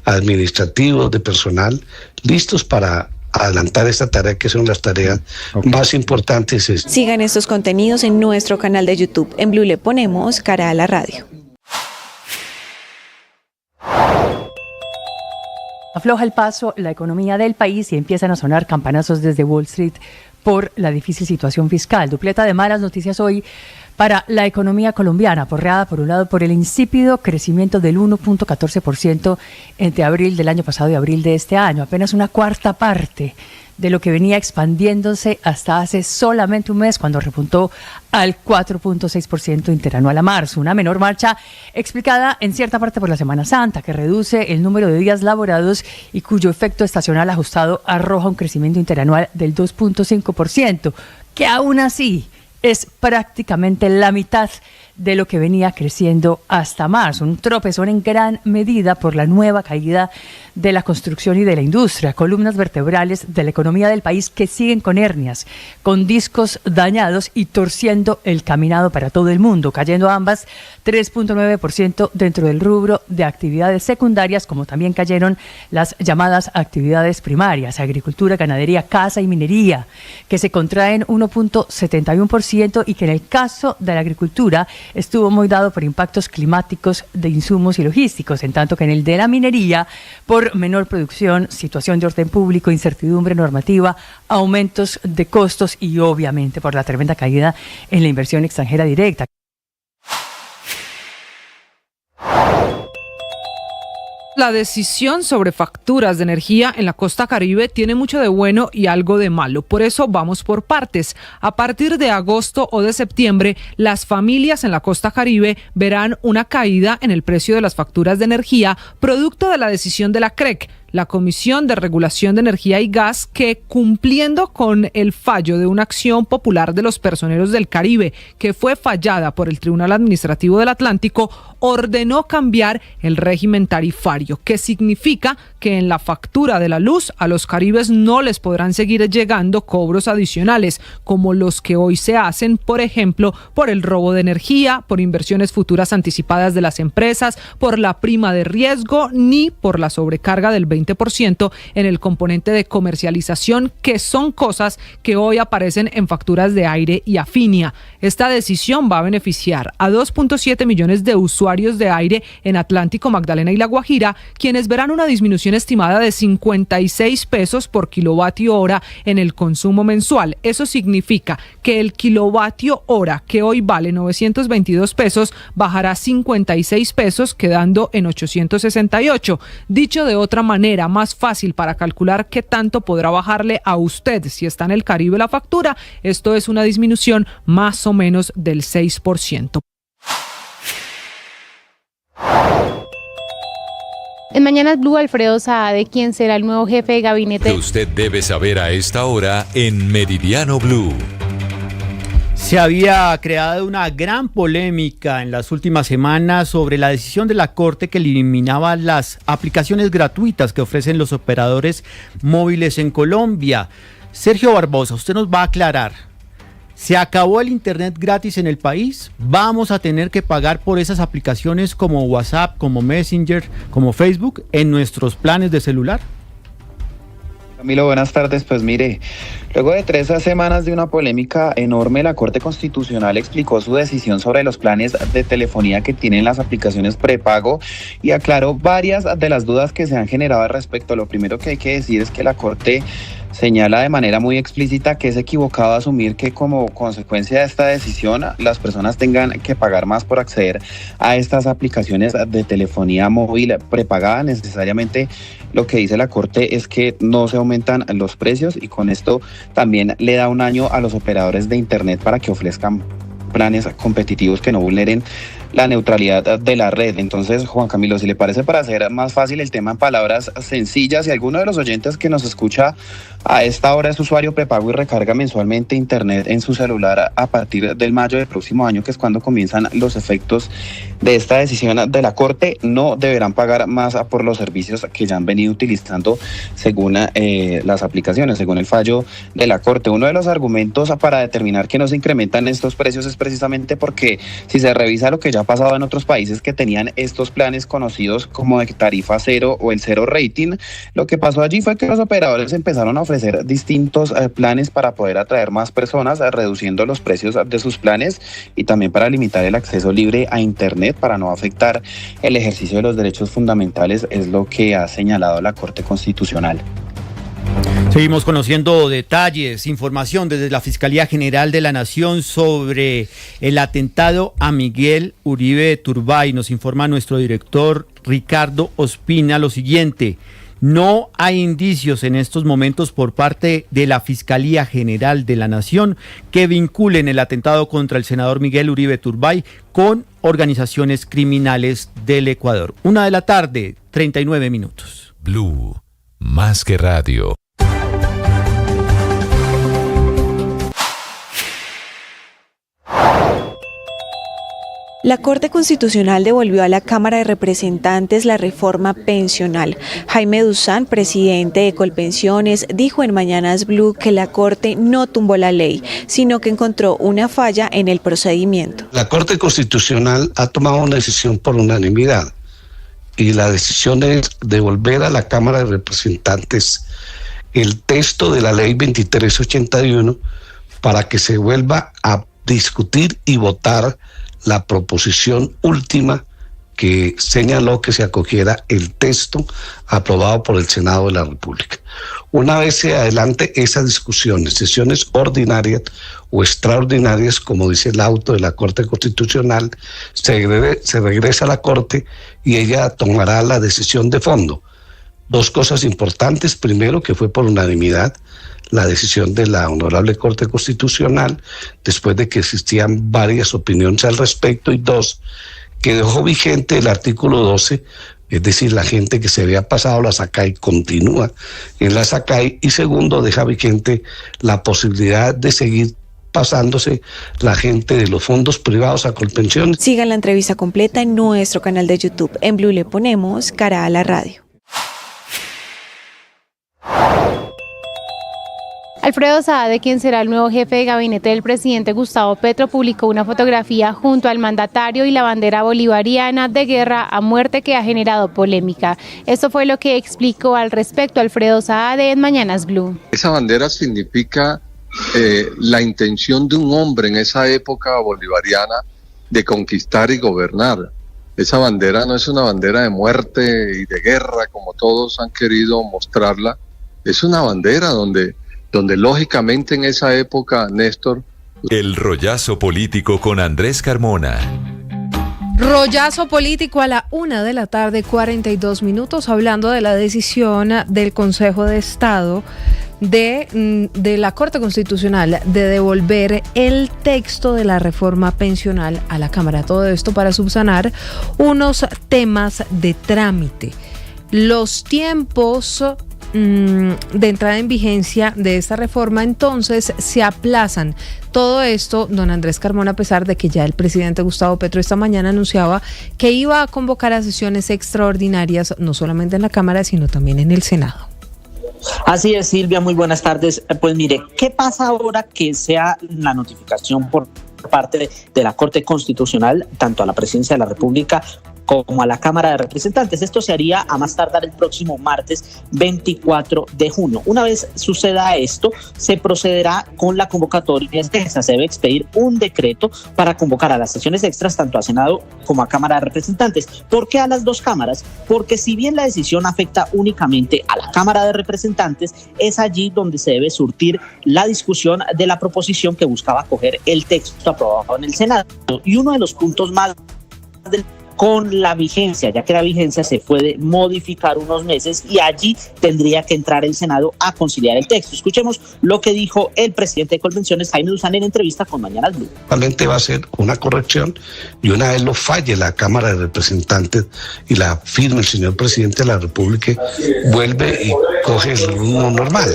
administrativos, de personal, listos para adelantar esta tarea, que son las tareas más importantes. Sigan estos contenidos en nuestro canal de YouTube. En Blue le ponemos cara a la radio. Afloja el paso la economía del país y empiezan a sonar campanazos desde Wall Street por la difícil situación fiscal. Dupleta de malas noticias hoy para la economía colombiana, aporreada por un lado por el insípido crecimiento del 1.14% entre abril del año pasado y abril de este año, apenas una cuarta parte de lo que venía expandiéndose hasta hace solamente un mes, cuando repuntó al 4.6% interanual a marzo. Una menor marcha explicada en cierta parte por la Semana Santa, que reduce el número de días laborados y cuyo efecto estacional ajustado arroja un crecimiento interanual del 2.5%, que aún así es prácticamente la mitad de lo que venía creciendo hasta marzo. Un tropezón en gran medida por la nueva caída de la construcción y de la industria, columnas vertebrales de la economía del país que siguen con hernias, con discos dañados y torciendo el caminado para todo el mundo, cayendo ambas 3.9% dentro del rubro de actividades secundarias, como también cayeron las llamadas actividades primarias, agricultura, ganadería, caza y minería, que se contraen 1.71%, y que en el caso de la agricultura estuvo muy dado por impactos climáticos de insumos y logísticos, en tanto que en el de la minería por menor producción, situación de orden público, incertidumbre normativa, aumentos de costos y obviamente por la tremenda caída en la inversión extranjera directa. La decisión sobre facturas de energía en la costa Caribe tiene mucho de bueno y algo de malo. Por eso vamos por partes. A partir de agosto o de septiembre, las familias en la costa Caribe verán una caída en el precio de las facturas de energía, producto de la decisión de la CREC, la Comisión de Regulación de Energía y Gas, que, cumpliendo con el fallo de una acción popular de los personeros del Caribe, que fue fallada por el Tribunal Administrativo del Atlántico, ordenó cambiar el régimen tarifario, que significa que en la factura de la luz a los caribes no les podrán seguir llegando cobros adicionales, como los que hoy se hacen, por ejemplo, por el robo de energía, por inversiones futuras anticipadas de las empresas, por la prima de riesgo, ni por la sobrecarga del 20% en el componente de comercialización, que son cosas que hoy aparecen en facturas de aire y Afinia. Esta decisión va a beneficiar a 2.7 millones de usuarios de aire en Atlántico, Magdalena y La Guajira, quienes verán una disminución estimada de 56 pesos por kilovatio hora en el consumo mensual. Eso significa que el kilovatio hora, que hoy vale 922 pesos, bajará a 56 pesos, quedando en 868. Dicho de otra manera, más fácil para calcular qué tanto podrá bajarle a usted si está en el Caribe la factura, esto es una disminución más o menos del 6%. En Mañanas Blue, Alfredo Saade, quien será el nuevo jefe de gabinete. Que usted debe saber a esta hora en Meridiano Blue. Se había creado una gran polémica en las últimas semanas sobre la decisión de la Corte que eliminaba las aplicaciones gratuitas que ofrecen los operadores móviles en Colombia. Sergio Barbosa, usted nos va a aclarar ¿Se acabó el internet gratis en el país? ¿Vamos a tener que pagar por esas aplicaciones como WhatsApp, como Messenger, como Facebook en nuestros planes de celular? Camilo, buenas tardes. Pues mire, luego de 3 semanas de una polémica enorme, la Corte Constitucional explicó su decisión sobre los planes de telefonía que tienen las aplicaciones prepago y aclaró varias de las dudas que se han generado al respecto. Lo primero que hay que decir es que la Corte señala de manera muy explícita que es equivocado asumir que como consecuencia de esta decisión las personas tengan que pagar más por acceder a estas aplicaciones de telefonía móvil prepagada. Necesariamente lo que dice la Corte es que no se aumentan los precios y con esto también le da un año a los operadores de internet para que ofrezcan planes competitivos que no vulneren la neutralidad de la red. Entonces, Juan Camilo, si le parece, para hacer más fácil el tema en palabras sencillas, si alguno de los oyentes que nos escucha a esta hora es usuario prepago y recarga mensualmente internet en su celular a partir del mayo del próximo año, que es cuando comienzan los efectos de esta decisión de la Corte, no deberán pagar más por los servicios que ya han venido utilizando según las aplicaciones, según el fallo de la Corte. Uno de los argumentos para determinar que no se incrementan estos precios es precisamente porque si se revisa lo que ya ha pasado en otros países que tenían estos planes conocidos como de tarifa cero o el cero rating, lo que pasó allí fue que los operadores empezaron a ofrecer distintos planes para poder atraer más personas, reduciendo los precios de sus planes y también para limitar el acceso libre a internet para no afectar el ejercicio de los derechos fundamentales, es lo que ha señalado la Corte Constitucional. Seguimos conociendo detalles, información desde la Fiscalía General de la Nación sobre el atentado a Miguel Uribe Turbay. Nos informa nuestro director Ricardo Ospina lo siguiente: no hay indicios en estos momentos por parte de la Fiscalía General de la Nación que vinculen el atentado contra el senador Miguel Uribe Turbay con organizaciones criminales del Ecuador. 1:00 p.m, 39 minutos. Blue, más que radio. La Corte Constitucional devolvió a la Cámara de Representantes la reforma pensional. Jaime Duzán, presidente de Colpensiones, dijo en Mañanas Blue que la Corte no tumbó la ley, sino que encontró una falla en el procedimiento. La Corte Constitucional ha tomado una decisión por unanimidad y la decisión es devolver a la Cámara de Representantes el texto de la ley 2381 para que se vuelva a discutir y votar la proposición última que señaló que se acogiera el texto aprobado por el Senado de la República. Una vez se adelante esa discusión en sesiones ordinarias o extraordinarias, como dice el auto de la Corte Constitucional, se regresa a la Corte y ella tomará la decisión de fondo. Dos cosas importantes: primero, que fue por unanimidad la decisión de la Honorable Corte Constitucional, después de que existían varias opiniones al respecto, y dos, que dejó vigente el artículo 12, es decir, la gente que se había pasado la SACAI continúa en la SACAI, y segundo, deja vigente la posibilidad de seguir pasándose la gente de los fondos privados a Colpensiones. Sigan la entrevista completa en nuestro canal de YouTube. En Blue le ponemos cara a la radio. Alfredo Saade, quien será el nuevo jefe de gabinete del presidente Gustavo Petro, publicó una fotografía junto al mandatario y la bandera bolivariana de guerra a muerte que ha generado polémica. Esto fue lo que explicó al respecto Alfredo Saade en Mañanas Blue. Esa bandera significa la intención de un hombre en esa época bolivariana de conquistar y gobernar. Esa bandera no es una bandera de muerte y de guerra como todos han querido mostrarla. Es una bandera donde lógicamente en esa época, Néstor... El rollazo político con Andrés Carmona. Rollazo político a la 1:00 p.m, 42 minutos, hablando de la decisión del Consejo de Estado de la Corte Constitucional de devolver el texto de la reforma pensional a la Cámara. Todo esto para subsanar unos temas de trámite. Los tiempos de entrada en vigencia de esta reforma entonces se aplazan. Todo esto, don Andrés Carmona, a pesar de que ya el presidente Gustavo Petro esta mañana anunciaba que iba a convocar a sesiones extraordinarias, no solamente en la Cámara, sino también en el Senado. Así es, Silvia, muy buenas tardes. Pues mire, ¿qué pasa ahora que sea la notificación por parte de la Corte Constitucional, tanto a la Presidencia de la República como a la Cámara de Representantes? Esto se haría a más tardar el próximo martes 24 de junio. Una vez suceda esto, se procederá con la convocatoria extra. Se debe expedir un decreto para convocar a las sesiones extras tanto a Senado como a Cámara de Representantes. ¿Por qué a las dos cámaras? Porque si bien la decisión afecta únicamente a la Cámara de Representantes, es allí donde se debe surtir la discusión de la proposición que buscaba acoger el texto aprobado en el Senado. Y uno de los puntos más con la vigencia, ya que la vigencia se puede modificar unos meses y allí tendría que entrar el Senado a conciliar el texto. Escuchemos lo que dijo el presidente de Colpensiones, Jaime Duzán, en entrevista con Mañanas Blue. Realmente va a ser una corrección y una vez lo falle la Cámara de Representantes y la firme el señor presidente de la República, vuelve y coge el rumbo normal.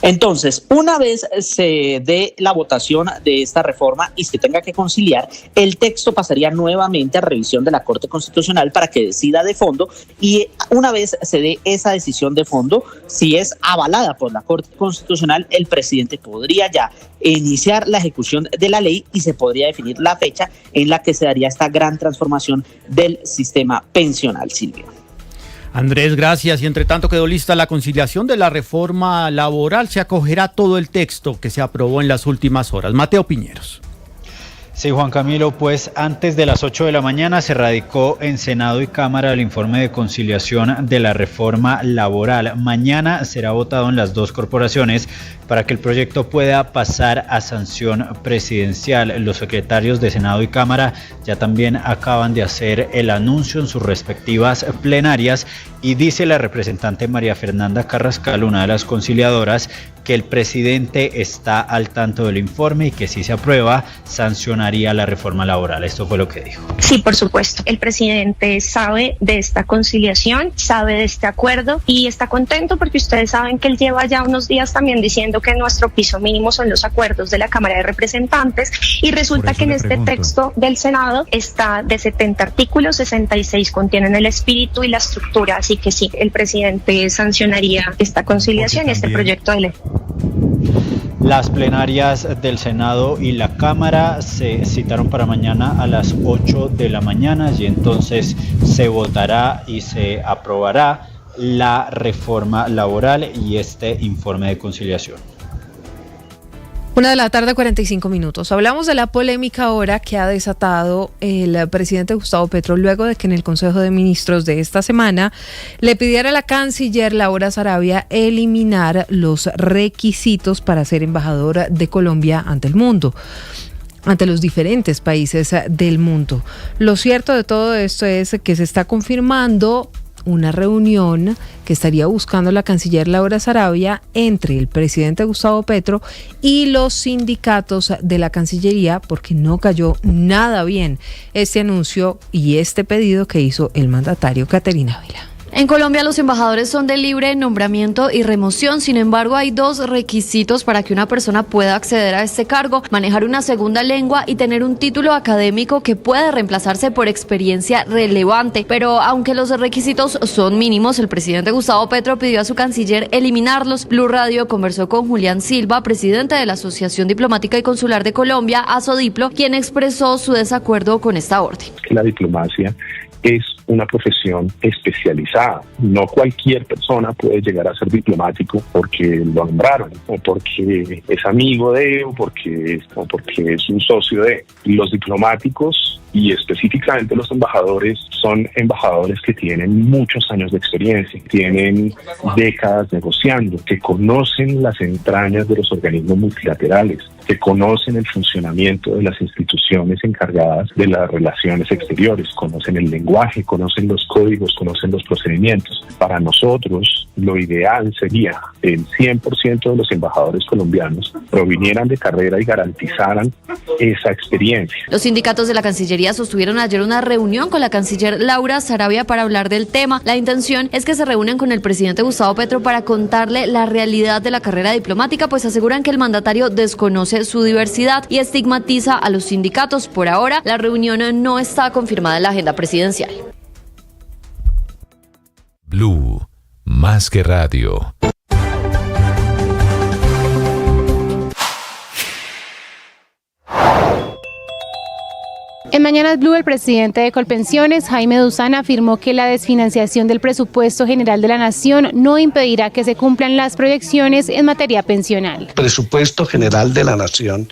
Entonces, una vez se dé la votación de esta reforma y se tenga que conciliar, el texto pasaría nuevamente a revisión de la Corte Constitucional para que decida de fondo, y una vez se dé esa decisión de fondo, si es avalada por la Corte Constitucional, el presidente podría ya iniciar la ejecución de la ley y se podría definir la fecha en la que se daría esta gran transformación del sistema pensional, Silvia. Andrés, gracias. Y entre tanto quedó lista la conciliación de la reforma laboral. Se acogerá todo el texto que se aprobó en las últimas horas. Mateo Piñeros. Sí, Juan Camilo, pues antes de las 8 de la mañana se radicó en Senado y Cámara el informe de conciliación de la reforma laboral. Mañana será votado en las dos corporaciones para que el proyecto pueda pasar a sanción presidencial. Los secretarios de Senado y Cámara ya también acaban de hacer el anuncio en sus respectivas plenarias y dice la representante María Fernanda Carrascal, una de las conciliadoras, que el presidente está al tanto del informe y que si se aprueba sancionaría la reforma laboral. Esto fue lo que dijo. Sí, por supuesto. El presidente sabe de esta conciliación, sabe de este acuerdo y está contento porque ustedes saben que él lleva ya unos días también diciendo que nuestro piso mínimo son los acuerdos de la Cámara de Representantes y resulta que en este texto del Senado está de 70 artículos, 66 contienen el espíritu y la estructura, así que sí, el presidente sancionaría esta conciliación y este proyecto de ley. Las plenarias del Senado y la Cámara se citaron para mañana a las 8 de la mañana y entonces se votará y se aprobará la reforma laboral y este informe de conciliación. 1:45 p.m. Hablamos de la polémica ahora que ha desatado el presidente Gustavo Petro luego de que en el Consejo de Ministros de esta semana le pidiera a la canciller Laura Sarabia eliminar los requisitos para ser embajadora de Colombia ante el mundo, ante los diferentes países del mundo. Lo cierto de todo esto es que se está confirmando una reunión que estaría buscando la canciller Laura Sarabia entre el presidente Gustavo Petro y los sindicatos de la Cancillería, porque no cayó nada bien este anuncio y este pedido que hizo el mandatario Caterina Ávila. En Colombia los embajadores son de libre nombramiento y remoción, sin embargo hay dos requisitos para que una persona pueda acceder a este cargo: manejar una segunda lengua y tener un título académico que puede reemplazarse por experiencia relevante. Pero aunque los requisitos son mínimos, el presidente Gustavo Petro pidió a su canciller eliminarlos. Blue Radio conversó con Julián Silva, presidente de la Asociación Diplomática y Consular de Colombia, ASODIPLO, quien expresó su desacuerdo con esta orden. La diplomacia es una profesión especializada. No cualquier persona puede llegar a ser diplomático porque lo nombraron, o porque es amigo de, o porque es un socio de. Los diplomáticos y específicamente los embajadores son embajadores que tienen muchos años de experiencia, tienen décadas negociando, que conocen las entrañas de los organismos multilaterales, que conocen el funcionamiento de las instituciones encargadas de las relaciones exteriores, conocen el lenguaje, conocen los códigos, conocen los procedimientos. Para nosotros, lo ideal sería que el 100% de los embajadores colombianos provinieran de carrera y garantizaran esa experiencia. Los sindicatos de la Cancillería sostuvieron ayer una reunión con la canciller Laura Sarabia para hablar del tema. La intención es que se reúnan con el presidente Gustavo Petro para contarle la realidad de la carrera diplomática, pues aseguran que el mandatario desconoce su diversidad y estigmatiza a los sindicatos. Por ahora, la reunión no está confirmada en la agenda presidencial. Blue, más que radio. En Mañanas Blue, el presidente de Colpensiones, Jaime Duzán, afirmó que la desfinanciación del presupuesto general de la Nación no impedirá que se cumplan las proyecciones en materia pensional. El presupuesto general de la Nación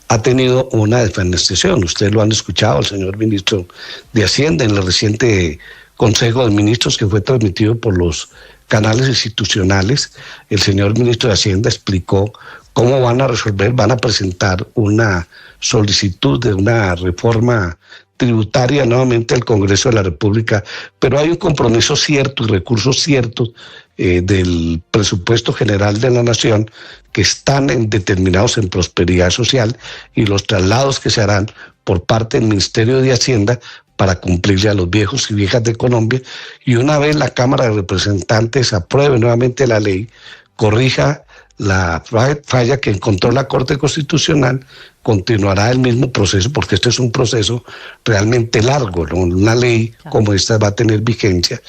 ha tenido una desfinanciación. Ustedes lo han escuchado, el señor ministro de Hacienda, en el reciente Consejo de Ministros que fue transmitido por los canales institucionales. El señor ministro de Hacienda explicó cómo van a resolver, van a presentar una solicitud de una reforma tributaria nuevamente al Congreso de la República, pero hay un compromiso cierto y recursos ciertos del presupuesto general de la Nación que están determinados en prosperidad social y los traslados que se harán por parte del Ministerio de Hacienda para cumplirle a los viejos y viejas de Colombia, y una vez la Cámara de Representantes apruebe nuevamente la ley, corrija la falla que encontró la Corte Constitucional, continuará el mismo proceso, porque este es un proceso realmente largo, ¿no? Una ley como esta va a tener vigencia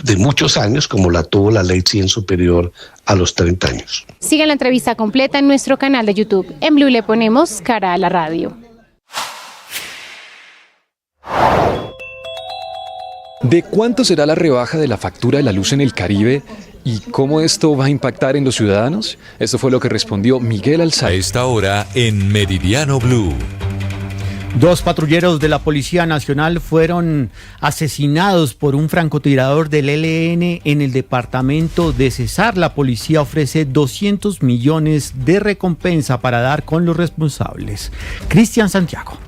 de muchos años, como la tuvo la ley 100 superior a los 30 años. Sigan la entrevista completa en nuestro canal de YouTube. En Blue le ponemos cara a la radio. ¿De cuánto será la rebaja de la factura de la luz en el Caribe y cómo esto va a impactar en los ciudadanos? Esto fue lo que respondió Miguel Alzate. A esta hora en Meridiano Blue. 2 patrulleros de la Policía Nacional fueron asesinados por un francotirador del ELN en el departamento de Cesar. La policía ofrece 200 millones de recompensa para dar con los responsables. Cristian Santiago.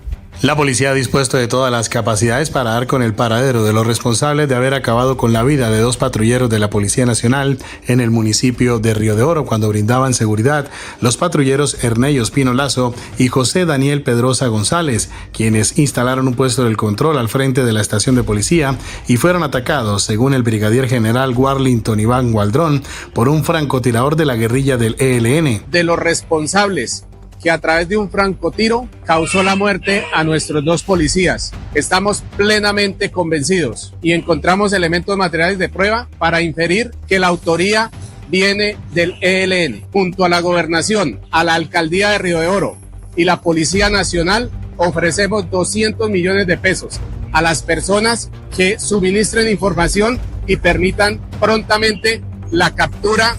La policía ha dispuesto de todas las capacidades para dar con el paradero de los responsables de haber acabado con la vida de 2 patrulleros de la Policía Nacional en el municipio de Río de Oro cuando brindaban seguridad. Los patrulleros Erney Ospino Lazo y José Daniel Pedrosa González, quienes instalaron un puesto del control al frente de la estación de policía y fueron atacados, según el brigadier general Warlington Iván Gualdrón, por un francotirador de la guerrilla del ELN. De los responsables que a través de un francotiro causó la muerte a nuestros 2 policías. Estamos plenamente convencidos y encontramos elementos materiales de prueba para inferir que la autoría viene del ELN. Junto a la gobernación, a la alcaldía de Río de Oro y la Policía Nacional, ofrecemos 200 millones de pesos a las personas que suministren información y permitan prontamente la captura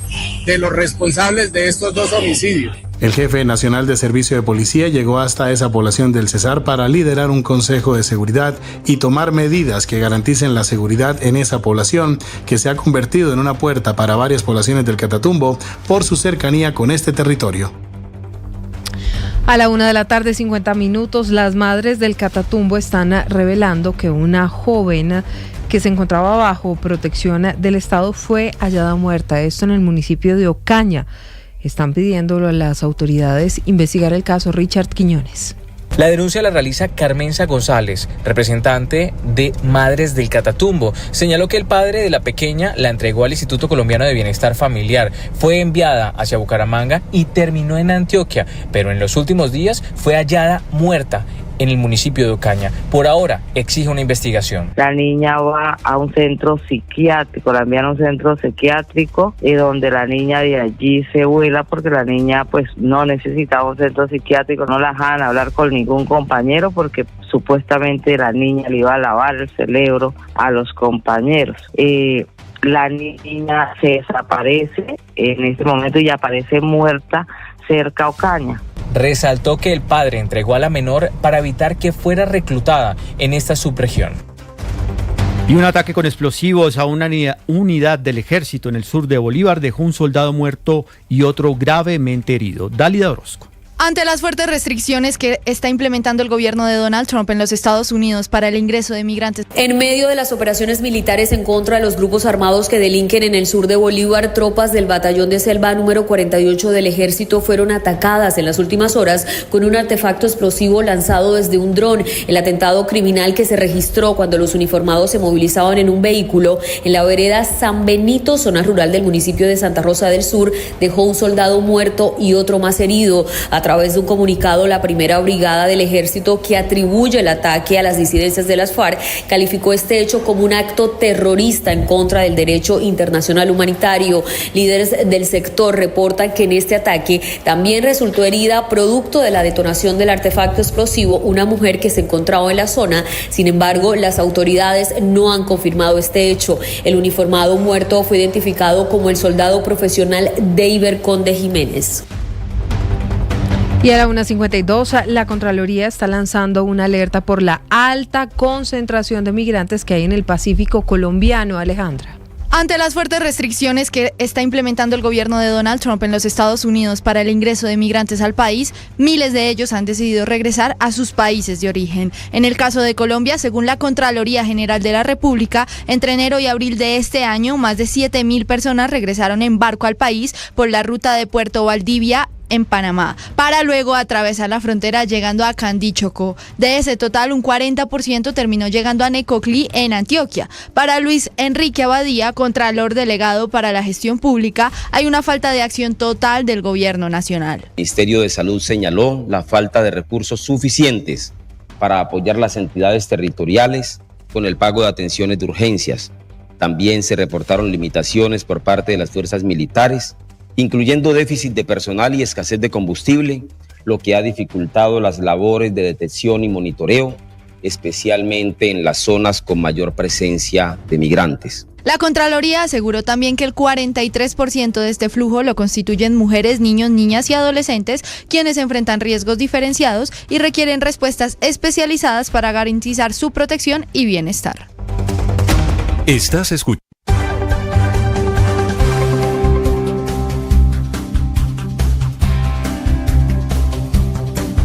de los responsables de estos 2 homicidios. El jefe nacional de servicio de policía llegó hasta esa población del Cesar para liderar un consejo de seguridad y tomar medidas que garanticen la seguridad en esa población, que se ha convertido en una puerta para varias poblaciones del Catatumbo por su cercanía con este territorio. A la 1:50 p.m, las madres del Catatumbo están revelando que una joven que se encontraba bajo protección del Estado fue hallada muerta. Esto en el municipio de Ocaña. Están pidiendo a las autoridades investigar el caso. Richard Quiñones. La denuncia la realiza Carmenza González, representante de Madres del Catatumbo. Señaló que el padre de la pequeña la entregó al Instituto Colombiano de Bienestar Familiar. Fue enviada hacia Bucaramanga y terminó en Antioquia, pero en los últimos días fue hallada muerta en el municipio de Ocaña. Por ahora exige una investigación. La niña va a un centro psiquiátrico, la envían a un centro psiquiátrico y donde la niña de allí se vuela porque la niña pues no necesitaba un centro psiquiátrico, no la dejaban hablar con ningún compañero porque supuestamente la niña le iba a lavar el cerebro a los compañeros. La niña se desaparece en este momento y aparece muerta cerca a Ocaña. Resaltó que el padre entregó a la menor para evitar que fuera reclutada en esta subregión. Y un ataque con explosivos a una unidad del ejército en el sur de Bolívar dejó un soldado muerto y otro gravemente herido. Dálida Orozco. Ante las fuertes restricciones que está implementando el gobierno de Donald Trump en los Estados Unidos para el ingreso de migrantes. En medio de las operaciones militares en contra de los grupos armados que delinquen en el sur de Bolívar, tropas del batallón de selva número 48 del ejército fueron atacadas en las últimas horas con un artefacto explosivo lanzado desde un dron. El atentado criminal que se registró cuando los uniformados se movilizaban en un vehículo en la vereda San Benito, zona rural del municipio de Santa Rosa del Sur, dejó un soldado muerto y otro más herido. A través de un comunicado, la primera brigada del ejército, que atribuye el ataque a las disidencias de las FARC, calificó este hecho como un acto terrorista en contra del derecho internacional humanitario. Líderes del sector reportan que en este ataque también resultó herida, producto de la detonación del artefacto explosivo, una mujer que se encontraba en la zona. Sin embargo, las autoridades no han confirmado este hecho. El uniformado muerto fue identificado como el soldado profesional Deiber Conde Jiménez. Y a la 1:52, la Contraloría está lanzando una alerta por la alta concentración de migrantes que hay en el Pacífico colombiano. Alejandra. Ante las fuertes restricciones que está implementando el gobierno de Donald Trump en los Estados Unidos para el ingreso de migrantes al país, miles de ellos han decidido regresar a sus países de origen. En el caso de Colombia, según la Contraloría General de la República, entre enero y abril de este año, más de 7.000 personas regresaron en barco al país por la ruta de Puerto Valdivia en Panamá, para luego atravesar la frontera llegando a Candí, Chocó. De ese total, un 40% terminó llegando a Necoclí, en Antioquia. Para Luis Enrique Abadía, Contralor Delegado para la Gestión Pública, hay una falta de acción total del Gobierno Nacional. El Ministerio de Salud señaló la falta de recursos suficientes para apoyar las entidades territoriales con el pago de atenciones de urgencias. También se reportaron limitaciones por parte de las fuerzas militares, incluyendo déficit de personal y escasez de combustible, lo que ha dificultado las labores de detección y monitoreo, especialmente en las zonas con mayor presencia de migrantes. La Contraloría aseguró también que el 43% de este flujo lo constituyen mujeres, niños, niñas y adolescentes, quienes enfrentan riesgos diferenciados y requieren respuestas especializadas para garantizar su protección y bienestar. Estás escuchando